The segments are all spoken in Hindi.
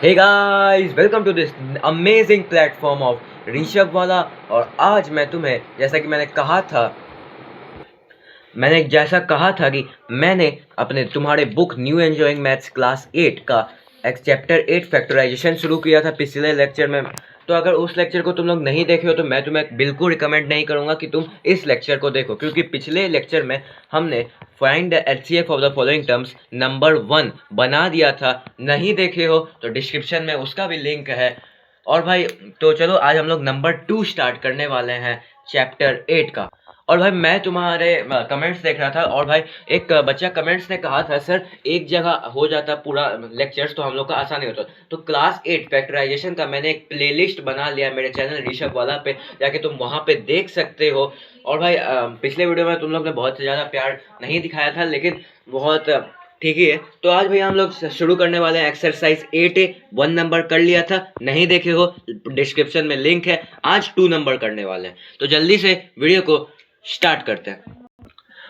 Hey guys, welcome to this amazing platform of Rishabh वाला। और आज मैं तुम्हें जैसा कि मैंने कहा था कि मैंने अपने तुम्हारे book new enjoying maths class 8 का चैप्टर 8 फैक्टराइजेशन शुरू किया था पिछले लेक्चर में। तो अगर उस लेक्चर को तुम लोग नहीं देखे हो तो मैं तुम्हें बिल्कुल रिकमेंड नहीं करूंगा कि तुम इस लेक्चर को देखो, क्योंकि पिछले लेक्चर में हमने find the HCF of the following terms number 1 बना दिया था। नहीं देखे हो तो डिस्क्रिप्शन में उसका भी लिंक है। और भाई तो चलो आज हम लोग नंबर 2 स्टार्ट करने वाले हैं चैप्टर 8 का। और भाई मैं तुम्हारे कमेंट्स देख रहा था और भाई एक बच्चा कमेंट्स ने कहा था, सर एक जगह हो जाता पूरा लेक्चर्स तो हम लोग का आसान नहीं होता। तो क्लास 8 फैक्टराइजेशन का मैंने एक प्लेलिस्ट बना लिया मेरे चैनल ऋषभ वाला पे, जाके तुम वहां पे देख सकते हो। और भाई पिछले वीडियो में तुम लोग ने बहुत ज़्यादा प्यार नहीं दिखाया था, लेकिन बहुत ठीक ही है। तो आज भैया हम लोग शुरू करने वाले हैं एक्सरसाइज 8A। 1 नंबर कर लिया था, नहीं देखे हो डिस्क्रिप्शन में लिंक है। आज 2 नंबर करने वाले हैं, तो जल्दी से वीडियो को स्टार्ट करते हैं।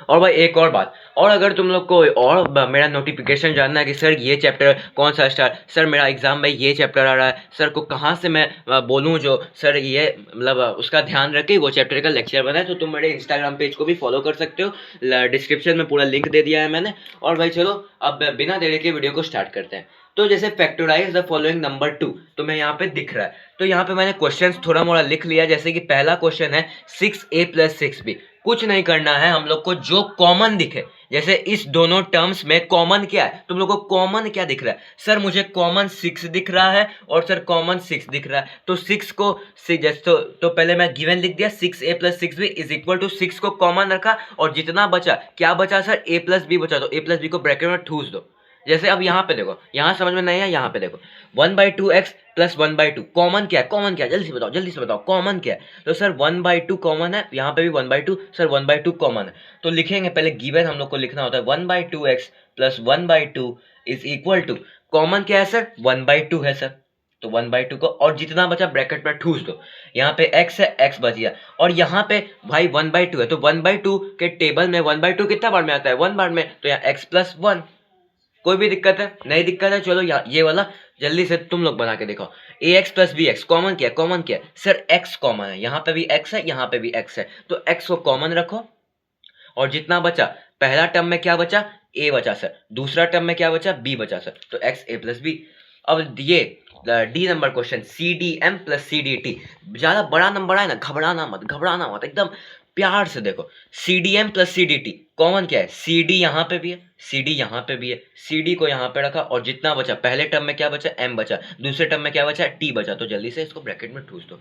और भाई एक और बात, और अगर तुम लोग को और मेरा नोटिफिकेशन जानना है कि सर ये चैप्टर कौन सा स्टार्ट, सर मेरा एग्जाम में ये चैप्टर आ रहा है, सर को कहाँ से मैं बोलूँ जो सर ये मतलब उसका ध्यान रखे वो चैप्टर का लेक्चर बनाए, तो तुम मेरे इंस्टाग्राम पेज को भी फॉलो कर सकते हो। डिस्क्रिप्शन में पूरा लिंक दे दिया है मैंने। और भाई चलो अब बिना देरी के वीडियो को स्टार्ट करते हैं। तो जैसे फैक्टराइज द फॉलोइंग नंबर 2 तो मैं यहाँ पे दिख रहा है, तो यहाँ पे मैंने क्वेश्चंस थोड़ा मोड़ा लिख लिया। जैसे कि पहला क्वेश्चन है 6A + 6B। कुछ नहीं करना है हम लोग को, जो कॉमन दिखे। जैसे इस दोनों टर्म्स में कॉमन क्या है, तुम लोग को कॉमन क्या दिख रहा है? सर मुझे कॉमन 6 दिख रहा है और सर कॉमन 6 दिख रहा है। तो 6 को तो पहले मैं गिवन लिख दिया 6A + 6B = 6 को कॉमन रखा और जितना बचा क्या बचा सर, A + B बचा, तो A + B को ब्रैकेट में ठूस दो। जैसे अब यहाँ पे देखो, यहाँ समझ में नहीं है, यहाँ पे देखो 1/2x + 1/2 कॉमन क्या है? कॉमन क्या है जल्दी से बताओ कॉमन क्या है? तो सर 1/2 कॉमन है, यहाँ पे भी 1/2, सर 1/2 कॉमन है। तो लिखेंगे, पहले गिवन हम लोग को लिखना होता है 1/2x + 1/2 = कॉमन क्या है सर? 1/2 है सर। तो 1/2 को और जितना बचा ब्रैकेट में ठूस दो। यहाँ पे x है, x बच गया। और यहाँ पे भाई 1/2 है, तो 1/2 के टेबल में 1/2 कितना बार में आता है? 1 बार में, तो यहाँ x + 1। कोई भी दिक्कत है? नहीं दिक्कत है, चलो ये वाला जल्दी से तुम लोग बना के देखो। ax + bx कॉमन क्या है? कॉमन क्या है सर? x कॉमन है, यहाँ पे भी x है, यहाँ पे भी x है, तो x को कॉमन रखो। और जितना बचा, पहला टर्म में क्या बचा? a बचा सर, दूसरा टर्म में क्या बचा? b बचा सर, तो x a + b। अब ये D number question CDM + CDT। ज्यादा बड़ा नंबर है ना, घबराना मत, एकदम प्यार से देखो। CDM + CDT कॉमन क्या है? CD यहाँ पे भी है, CD यहाँ पे भी है, CD को यहाँ पे रखा और जितना बचा, पहले टर्म में क्या बचा? M बचा, दूसरे टर्म में क्या बचा? T बचा, तो जल्दी से इसको ब्रैकेट में ठूस दो।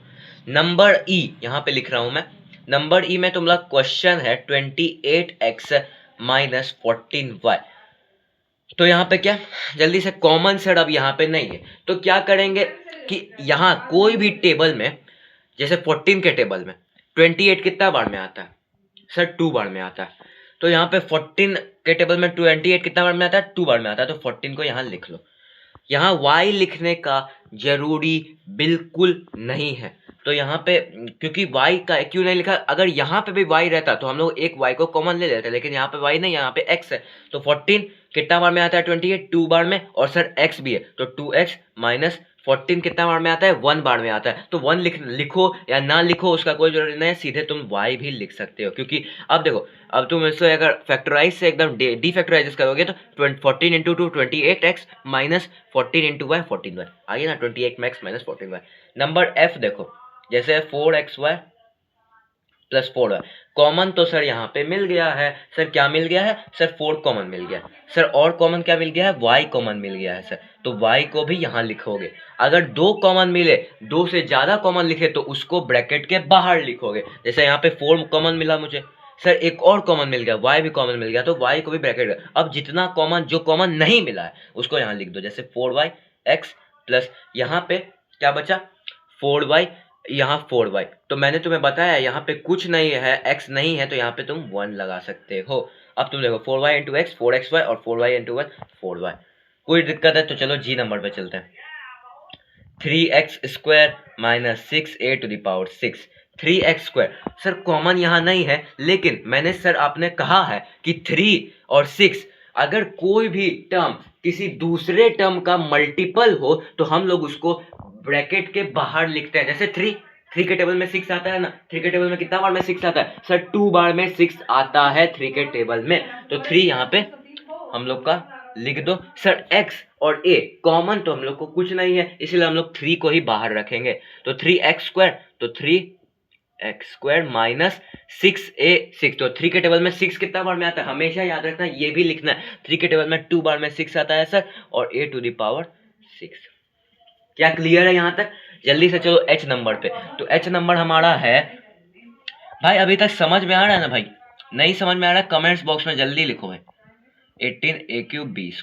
नंबर E यहाँ पे लिख रहा हूं मैं। नंबर E में तुम्हारा क्वेश्चन है 28x - 14y। तो यहाँ पे क्या, जल्दी से कॉमन सर अब यहाँ पे नहीं है, तो क्या करेंगे कि यहाँ कोई भी टेबल में, जैसे 14 के टेबल में 28 कितना बार में आता है सर? 2 बार में आता है। तो यहाँ पे 14 के टेबल में 28 कितना बार में आता है? 2 बार में आता है, तो 14 को यहाँ लिख लो। यहाँ y लिखने का जरूरी बिल्कुल नहीं है। तो यहाँ पे क्योंकि y का क्यों नहीं लिखा, अगर यहाँ पे भी y रहता तो हम लोग एक y को कॉमन ले लेते, लेकिन यहाँ पे y नहीं, यहाँ पे x है। तो 14 कितना बार में आता है? 28 2 बार में, और सर x भी है, तो 2x - 14 कितना बार में आता है? 1 बार में आता है। तो 1 लिखो या ना लिखो उसका कोई जरूरी नहीं है, सीधे तुम y भी लिख सकते हो। क्योंकि अब देखो, अब तुम इसको अगर फैक्टराइज से एकदम डीफैक्टराइज करोगे तो 14 × 2 28x - 14 × y 14y आ गया ना, 28x - 14y। नंबर F देखो, जैसे 4xy + 4y कॉमन, तो सर यहाँ पे मिल गया है। सर क्या मिल गया है सर? 4 कॉमन मिल गया सर। और कॉमन क्या मिल गया है? y कॉमन मिल गया है सर, तो y को भी यहाँ लिखोगे। अगर 2 कॉमन मिले, 2 से ज्यादा कॉमन लिखे तो उसको ब्रैकेट के बाहर लिखोगे। जैसे यहाँ पे 4 कॉमन मिला मुझे सर, एक और कॉमन मिल गया, y भी कॉमन मिल गया, तो y को भी ब्रैकेट। अब जितना कॉमन, जो कॉमन नहीं मिला है उसको यहाँ लिख दो। जैसे 4yx प्लस यहाँ पे क्या बचा? 4y, यहाँ 4y। तो मैंने तुम्हें बताया यहाँ पे कुछ नहीं है, x नहीं है, तो यहाँ पे तुम 1 लगा सकते हो। अब तुम देखो 4y × x 4xy और 4y × 1 4y। कोई दिक्कत है तो चलो जी नंबर पे चलते हैं। 3x² - 6a⁴। 3x² sir common यहाँ नहीं है, लेकिन मैंने सर आपने कहा है कि 3 और 6 अगर कोई भी टर्म किसी दूसरे टर्म का मल्टीपल हो तो हम लोग उसको ब्रैकेट के बाहर लिखते हैं। जैसे 3 के टेबल में 6 आता है ना, 3 के टेबल में कितना बार में 6 आता है सर? 2 बार में 6 आता है 3 के टेबल में। तो 3 यहाँ पे हम लोग का लिख दो। सर x और a कॉमन तो हम लोग को कुछ नहीं है, इसलिए हम लोग 3 को ही बाहर रखेंगे। तो 3x², तो 3x² माइनस 6a 6। तो 3 के टेबल में 6 कितना बार में आता है हमेशा याद रखना, ये भी लिखना है। 3 के टेबल में 2 बार में 6 आता है सर, और a⁻6। क्या क्लियर है यहाँ तक? जल्दी से चलो h नंबर पे। तो h नंबर हमारा है भाई, अभी तक समझ में आ रहा है ना भाई? नहीं समझ में आ रहा है कमेंट्स बॉक्स में जल्दी लिखो भाई। 18a³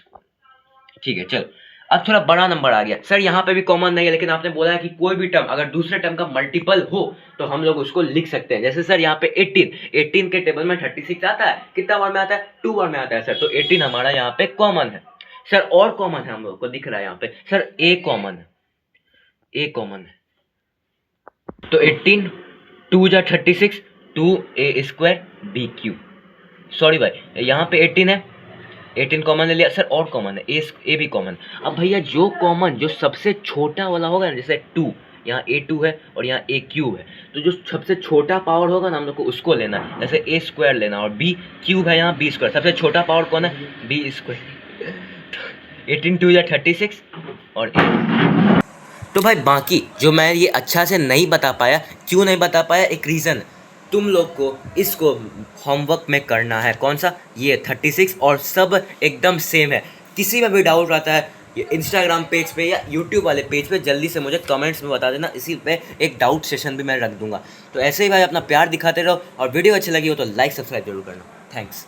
ठीक है। चलो अब थोड़ा बड़ा नंबर आ गया सर, यहाँ पे भी कॉमन नहीं है, लेकिन आपने बोला है कि कोई भी टर्म अगर दूसरे टर्म का मल्टीपल हो तो हम लोग उसको लिख सकते हैं। जैसे सर यहाँ पे 18 के टेबल में 36 आता है, कितना बार में आता है? 2 बार में आता है सर। तो 18 हमारा यहाँ पे कॉमन है सर। और कॉमन है हम लोग को दिख रहा है यहाँ पे सर, a कॉमन है, a कॉमन है। तो 18 2 जा 36, 2a² b³। सॉरी भाई, यहाँ पे 18 है, 18 कॉमन ले लिया सर। और कॉमन है ए भी कॉमन। अब भैया जो कॉमन जो सबसे छोटा वाला होगा ना, जैसे 2 यहाँ a2 है और यहाँ a³ है, तो जो सबसे छोटा पावर होगा ना हम लोग को उसको लेना है। जैसे a² लेना, और b³ है यहाँ b², सबसे छोटा पावर कौन है? b²। 18 2 या 36 और a। तो भाई बाकी जो मैं ये अच्छा से नहीं बता पाया, क्यों नहीं बता पाया? एक रीज़न, तुम लोग को इसको होमवर्क में करना है। कौन सा? ये 36, और सब एकदम सेम है। किसी में भी डाउट आता है ये इंस्टाग्राम पेज पे या यूट्यूब वाले पेज पे, जल्दी से मुझे कमेंट्स में बता देना, इसी पे एक डाउट सेशन भी मैं रख दूंगा। तो ऐसे ही भाई अपना प्यार दिखाते रहो, और वीडियो अच्छी लगी हो तो लाइक सब्सक्राइब जरूर करना। थैंक्स।